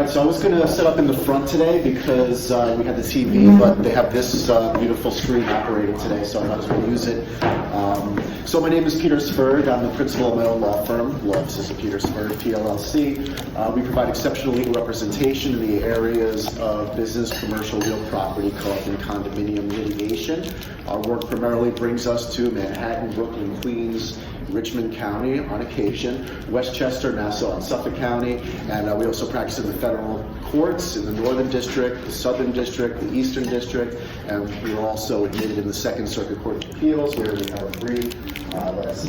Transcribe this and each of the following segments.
right, so I was going to set up in the front today because we had the TV, but they have this beautiful screen operating today, so I might as well use it. So my name is Peter Sverd. I'm the principal of my own law firm, Law Offices of Peter Sverd, PLLC. We provide exceptional legal representation in the areas of business, commercial, real property, co-op, and condominium litigation. Our work primarily brings us to Manhattan, Brooklyn, Queens, Richmond County on occasion, Westchester, Nassau, and Suffolk County, and we also practice in the federal courts in the Northern District, the Southern District, the Eastern District, and we are also admitted in the Second Circuit Court of Appeals, where we have a brief that's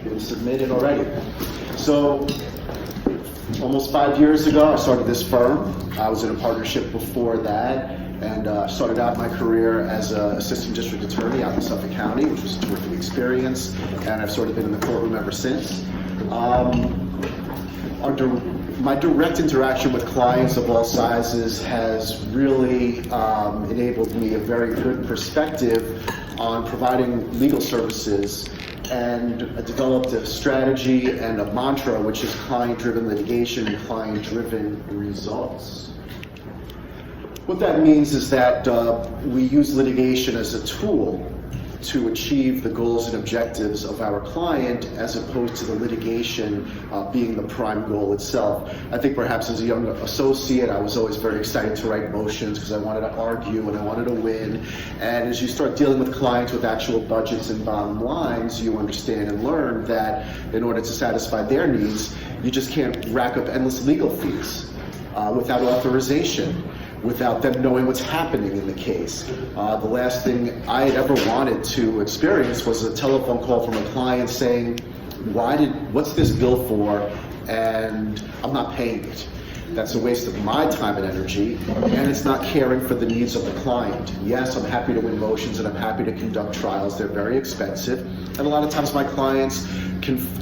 been submitted already. So, almost 5 years ago, I started this firm. I was in a partnership before that, and started out my career as an assistant district attorney out in Suffolk County, which was a terrific experience, and I've sort of been in the courtroom ever since. My direct interaction with clients of all sizes has really enabled me a very good perspective on providing legal services, and I developed a strategy and a mantra, which is client-driven litigation and client-driven results. What that means is that we use litigation as a tool to achieve the goals and objectives of our client, as opposed to the litigation being the prime goal itself. I think perhaps as a young associate, I was always very excited to write motions because I wanted to argue and I wanted to win. And as you start dealing with clients with actual budgets and bottom lines, you understand and learn that in order to satisfy their needs, you just can't rack up endless legal fees without authorization, without them knowing what's happening in the case. The last thing I had ever wanted to experience was a telephone call from a client saying, what's this bill for, and I'm not paying it. That's a waste of my time and energy, and it's not caring for the needs of the client. Yes, I'm happy to win motions and I'm happy to conduct trials. They're very expensive, and a lot of times my clients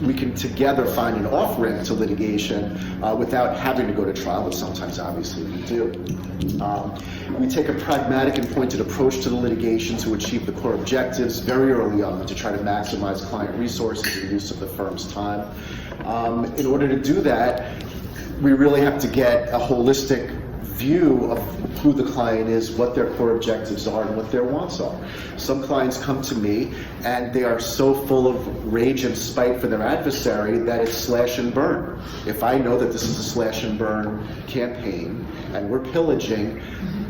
we can together find an off-ramp to litigation without having to go to trial, but sometimes obviously we do. We take a pragmatic and pointed approach to the litigation to achieve the core objectives very early on, to try to maximize client resources and use of the firm's time. In order to do that, we really have to get a holistic view of who the client is, what their core objectives are, and what their wants are. Some clients come to me and they are so full of rage and spite for their adversary that it's slash and burn. If I know that this is a slash and burn campaign and we're pillaging,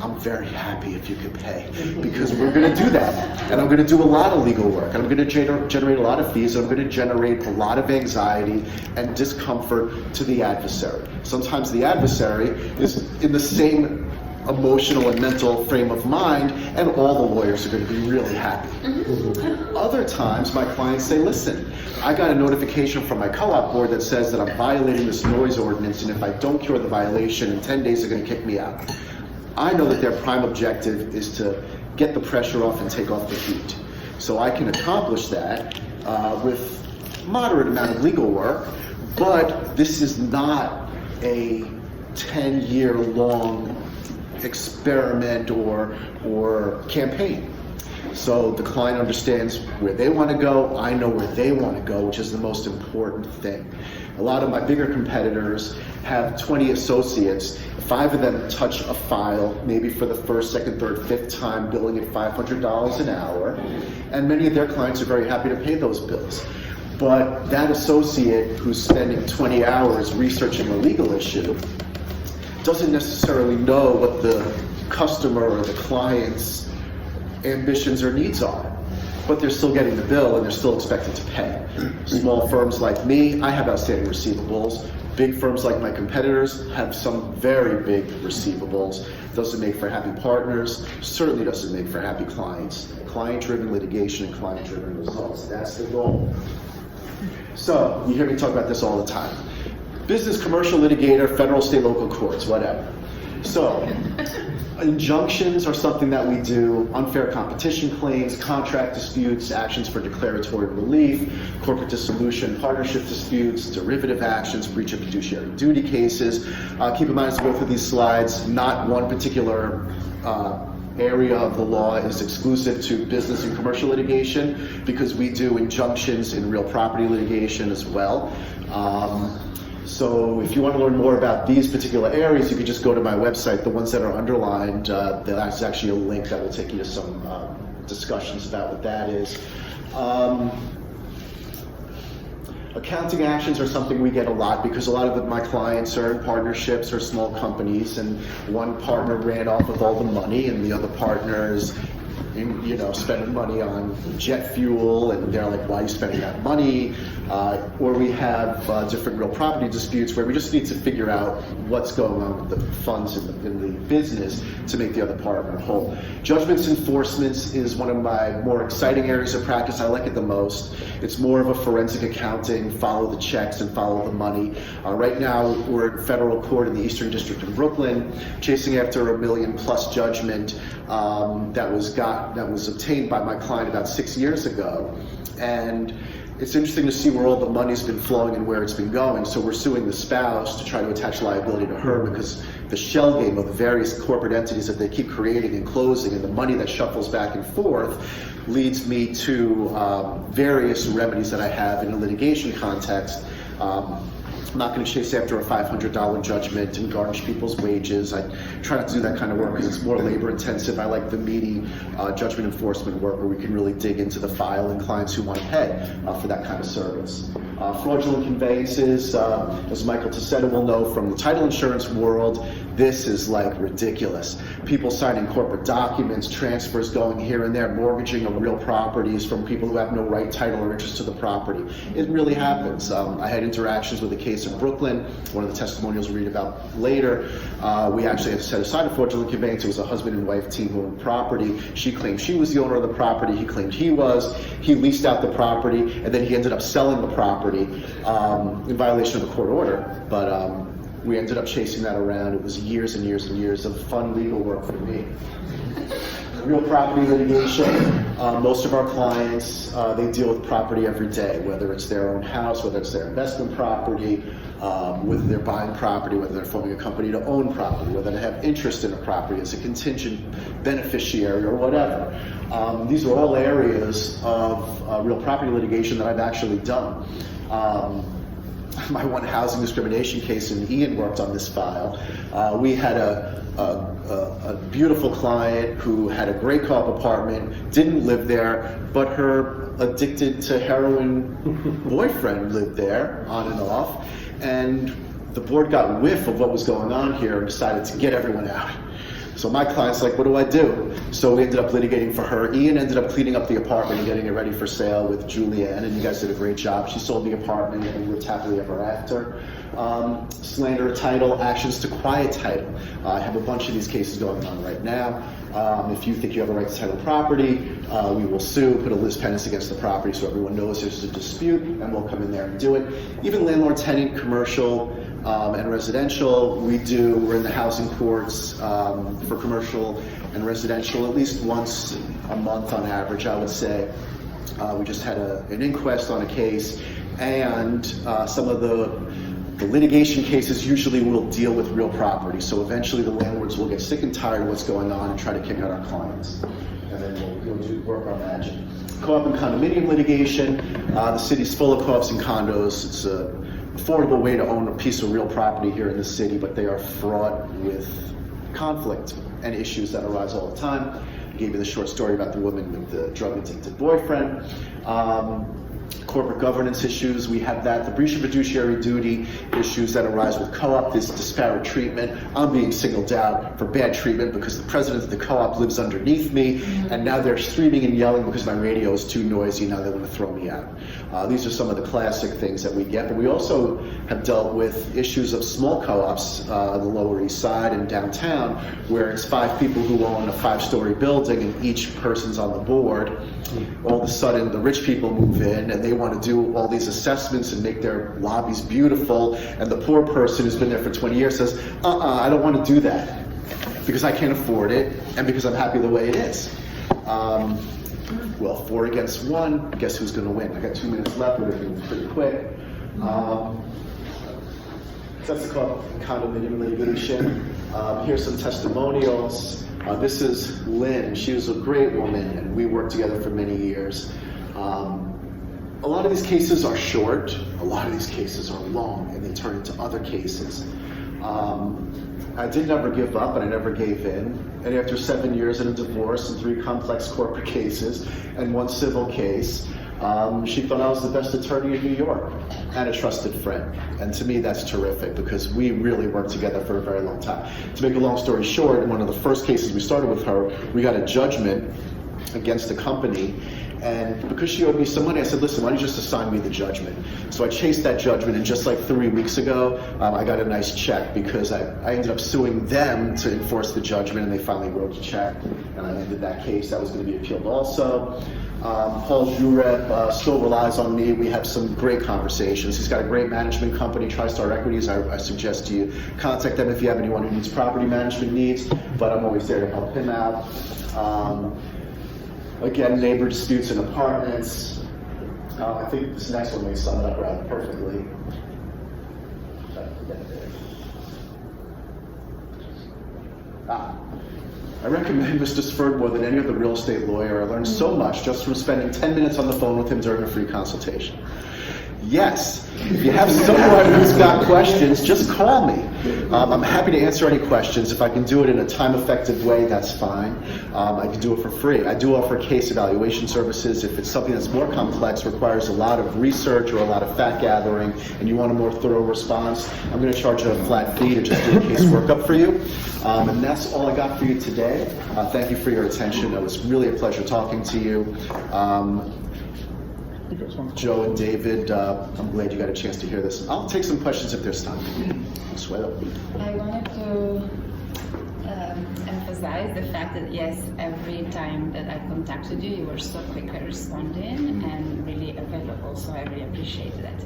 I'm very happy if you can pay, because we're going to do that. And I'm going to do a lot of legal work. And I'm going to generate a lot of fees. And I'm going to generate a lot of anxiety and discomfort to the adversary. Sometimes the adversary is in the same emotional and mental frame of mind, and all the lawyers are going to be really happy. Other times, my clients say, listen, I got a notification from my co-op board that says that I'm violating this noise ordinance, and if I don't cure the violation, in 10 days they're going to kick me out. I know that their prime objective is to get the pressure off and take off the heat. So I can accomplish that with moderate amount of legal work, but this is not a 10-year-long experiment or campaign. So the client understands where they want to go, I know where they want to go, which is the most important thing. A lot of my bigger competitors have 20 associates. 5 of them touch a file, maybe for the first, second, third, fifth time, billing at $500 an hour, and many of their clients are very happy to pay those bills. But that associate who's spending 20 hours researching a legal issue doesn't necessarily know what the customer or the client's ambitions or needs are, but they're still getting the bill and they're still expected to pay. Small firms like me, I have outstanding receivables. Big firms like my competitors have some very big receivables. Doesn't make for happy partners, certainly doesn't make for happy clients. Client-driven litigation and client-driven results, that's the goal. So, you hear me talk about this all the time. Business, commercial litigator, federal, state, local courts, whatever. So, injunctions are something that we do, unfair competition claims, contract disputes, actions for declaratory relief, corporate dissolution, partnership disputes, derivative actions, breach of fiduciary duty cases. Keep in mind as we go through these slides, not one particular area of the law is exclusive to business and commercial litigation, because we do injunctions in real property litigation as well. So if you want to learn more about these particular areas, you can just go to my website. The ones that are underlined, that's actually a link that will take you to some discussions about what that is. Accounting actions are something we get a lot because a lot of my clients are in partnerships or small companies, and one partner ran off with all the money and the other partner's spending money on jet fuel, and they're like, why are you spending that money? Or we have different real property disputes where we just need to figure out what's going on with the funds in the business to make the other partner whole. Judgments enforcements is one of my more exciting areas of practice. I like it the most. It's more of a forensic accounting, follow the checks and follow the money. Right now we're in federal court in the Eastern District of Brooklyn, chasing after $1 million+ judgment that was obtained by my client about 6 years ago. And it's interesting to see where all the money's been flowing and where it's been going. So we're suing the spouse to try to attach liability to her because the shell game of the various corporate entities that they keep creating and closing and the money that shuffles back and forth leads me to various remedies that I have in a litigation context. I'm not going to chase after a $500 judgment and garnish people's wages. I try not to do that kind of work because it's more labor intensive. I like the meaty judgment enforcement work where we can really dig into the file and clients who want to pay for that kind of service. Fraudulent conveyances, as Michael Tessetta will know from the title insurance world, this is like ridiculous. People signing corporate documents, transfers going here and there, mortgaging of real properties from people who have no right, title, or interest to the property. It really happens. I had interactions with a case in Brooklyn, one of the testimonials we'll read about later. We actually had to set aside a fraudulent conveyance. It was a husband and wife team who owned property. She claimed she was the owner of the property. He claimed he was. He leased out the property, and then he ended up selling the property in violation of a court order. But we ended up chasing that around. It was years and years and years of fun legal work for me. Real property litigation. Most of our clients, they deal with property every day, whether it's their own house, whether it's their investment property, whether they're buying property, whether they're forming a company to own property, whether they have interest in a property as a contingent beneficiary or whatever. These are all areas of real property litigation that I've actually done. My one housing discrimination case, and Ian worked on this file. We had a beautiful client who had a great co-op apartment, didn't live there, but her addicted to heroin boyfriend lived there on and off, and the board got whiff of what was going on here and decided to get everyone out. So my client's like, what do I do? So we ended up litigating for her. Ian ended up cleaning up the apartment and getting it ready for sale with Julianne, and you guys did a great job. She sold the apartment and we lived happily ever after. Slander of title, actions to quiet title. I have a bunch of these cases going on right now. If you think you have a right to title property, we will sue, put a lis pendens against the property so everyone knows there's a dispute, and we'll come in there and do it. Even landlord-tenant, commercial, and residential, we're in the housing courts for commercial and residential at least once a month on average, I would say. We just had an inquest on a case, and some of the litigation cases usually will deal with real property. So eventually the landlords will get sick and tired of what's going on and try to kick out our clients. And then we'll do work our magic. Co-op and condominium litigation. The city's full of co-ops and condos. It's an affordable way to own a piece of real property here in the city, but they are fraught with conflict and issues that arise all the time. I gave you the short story about the woman with the drug-addicted boyfriend. Corporate governance issues, we have that. The breach of fiduciary duty issues that arise with co-op, this disparate treatment. I'm being singled out for bad treatment because the president of the co-op lives underneath me, and now they're screaming and yelling because my radio is too noisy, now they want to throw me out. These are some of the classic things that we get, but we also have dealt with issues of small co-ops on the Lower East Side and downtown, where it's 5 people who own a 5-story building and each person's on the board. All of a sudden, the rich people move in and they want to do all these assessments and make their lobbies beautiful, and the poor person who's been there for 20 years says, I don't want to do that because I can't afford it and because I'm happy the way it is. Well, 4 against 1, guess who's going to win? I got 2 minutes left, but it's pretty quick. That's the condominium litigation. Here's some testimonials. This is Lynn. She was a great woman, and we worked together for many years. A lot of these cases are short, a lot of these cases are long, and they turn into other cases. I did never give up, and I never gave in. And after 7 years in a divorce and 3 complex corporate cases and 1 civil case, she thought I was the best attorney in New York and a trusted friend. And to me, that's terrific because we really worked together for a very long time. To make a long story short, in one of the first cases we started with her, we got a judgment against the company. And because she owed me some money, I said, listen, why don't you just assign me the judgment? So I chased that judgment, and just like 3 weeks ago, I got a nice check because I ended up suing them to enforce the judgment, and they finally wrote the check, and I ended that case. That was going to be appealed also. Paul Jureb still relies on me. We have some great conversations. He's got a great management company, TriStar Equities. I suggest you contact them if you have anyone who needs property management needs, but I'm always there to help him out. Again, neighbor disputes in apartments. I think this next one may sum it up rather perfectly. I recommend Mr. Sverd more than any other real estate lawyer. I learned so much just from spending 10 minutes on the phone with him during a free consultation. Yes, if you have someone who's got questions, just call me. I'm happy to answer any questions. If I can do it in a time-effective way, that's fine. I can do it for free. I do offer case evaluation services. If it's something that's more complex, requires a lot of research or a lot of fact gathering, and you want a more thorough response, I'm going to charge a flat fee to just do a case workup for you. And that's all I got for you today. Thank you for your attention. It was really a pleasure talking to you. Joe and David, I'm glad you got a chance to hear this. I'll take some questions if there's time. Sweat up. I wanted to emphasize the fact that yes, every time that I contacted you, you were so quick at responding and really available, so I really appreciate that.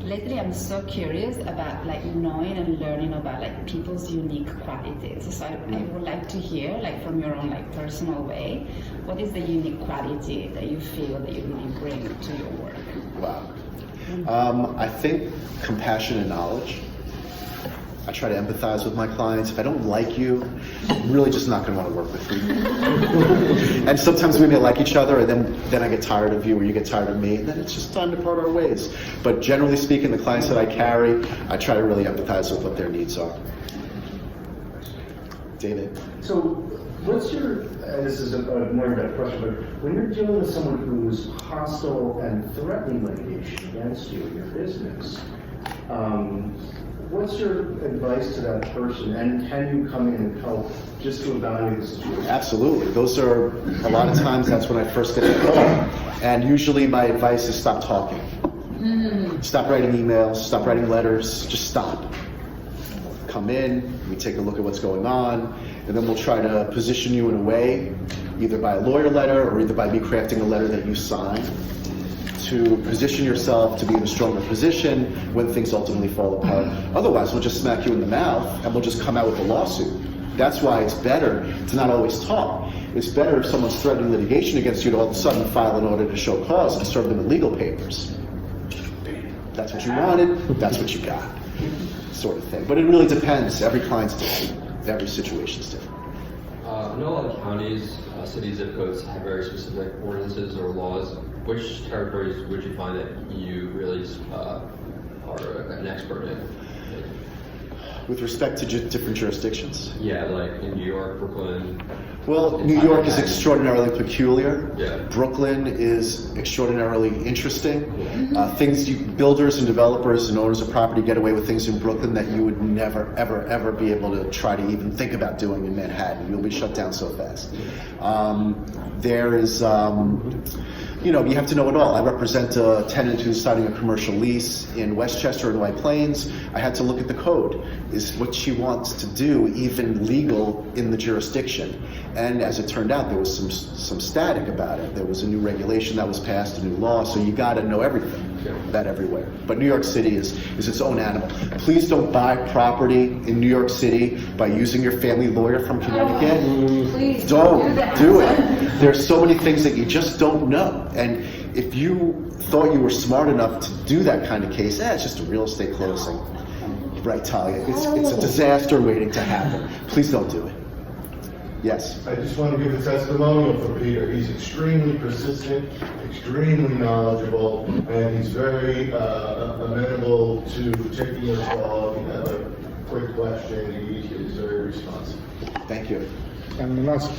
Lately, I'm so curious about knowing and learning about people's unique qualities. So I would like to hear from your own personal way, what is the unique quality that you feel that you really bring to your work? Wow. I think compassion and knowledge. I try to empathize with my clients. If I don't like you, I'm really just not going to want to work with you. And sometimes we may like each other, and then I get tired of you, or you get tired of me, and then it's just time to part our ways. But generally speaking, the clients that I carry, I try to really empathize with what their needs are. David? So what's your, this is more of a question, but when you're dealing with someone who's hostile and threatening litigation against you in your business, what's your advice to that person, and can you come in and help just to evaluate the situation? Absolutely. Those are, a lot of times, that's when I first get the call. And usually my advice is stop talking. Stop writing emails, stop writing letters, just stop. Come in, we take a look at what's going on, and then we'll try to position you in a way, either by a lawyer letter or either by me crafting a letter that you sign, to position yourself to be in a stronger position when things ultimately fall apart. Otherwise, we'll just smack you in the mouth and we'll just come out with a lawsuit. That's why it's better to not always talk. It's better if someone's threatening litigation against you to all of a sudden file an order to show cause and serve them in legal papers. That's what you wanted, that's what you got, sort of thing. But it really depends. Every client's different. Every situation's different. I know a lot of counties, cities, zip codes have very specific ordinances or laws. Which territories would you find that you really are an expert in? With respect to different jurisdictions? Yeah, like in New York, Brooklyn. Well, New York is extraordinarily peculiar. Yeah. Brooklyn is extraordinarily interesting. Builders and developers and owners of property get away with things in Brooklyn that you would never, ever, ever be able to try to even think about doing in Manhattan. You'll be shut down so fast. There is, you have to know it all. I represent a tenant who's signing a commercial lease in Westchester and White Plains. I had to look at the code. Is what she wants to do even legal in the jurisdiction? And as it turned out, there was some static about it. There was a new regulation that was passed, a new law, so you got to know everything about everywhere. But New York City is its own animal. Please don't buy property in New York City by using your family lawyer from Connecticut. Please don't do it. There's so many things that you just don't know. And if you thought you were smart enough to do that kind of case, it's just a real estate closing. Right, Talia? It's a disaster waiting to happen. Please don't do it. Yes. I just want to give a testimonial for Peter. He's extremely persistent, extremely knowledgeable, and he's very amenable to taking your call. If you have a quick question, he's very responsive. Thank you. And the last,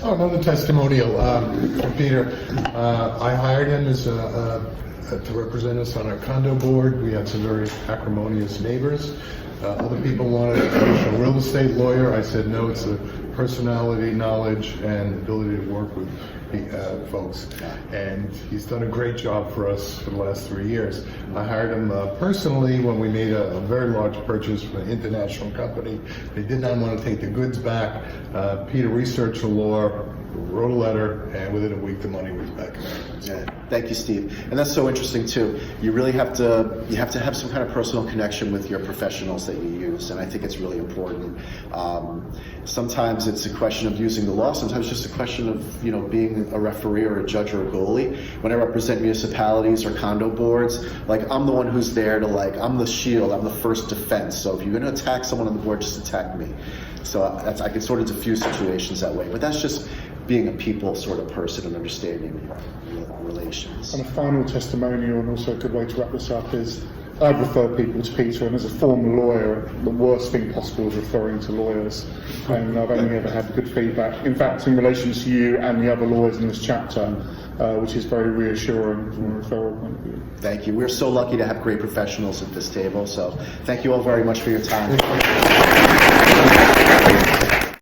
another testimonial from Peter. I hired him as to represent us on our condo board. We had some very acrimonious neighbors. Other people wanted a real estate lawyer. I said no, it's the personality, knowledge, and ability to work with folks. And he's done a great job for us for the last 3 years. I hired him personally when we made a very large purchase from an international company. They did not want to take the goods back. Peter researched the law, wrote a letter, and within a week the money was back. Yeah. Thank you, Steve. And that's so interesting too. You really have to have some kind of personal connection with your professionals that you use, and I think it's really important. Sometimes it's a question of using the law. Sometimes it's just a question of being a referee or a judge or a goalie. When I represent municipalities or condo boards, like I'm the one who's there to I'm the shield. I'm the first defense. So if you're going to attack someone on the board, just attack me. So I can sort of diffuse situations that way. But that's just being a people sort of person and understanding relations. And a final testimonial, and also a good way to wrap this up, is I refer people to Peter, and as a former lawyer, the worst thing possible is referring to lawyers. And I've only ever had good feedback. In fact, in relation to you and the other lawyers in this chapter, which is very reassuring from a referral point of view. Thank you. We're so lucky to have great professionals at this table. So thank you all very much for your time.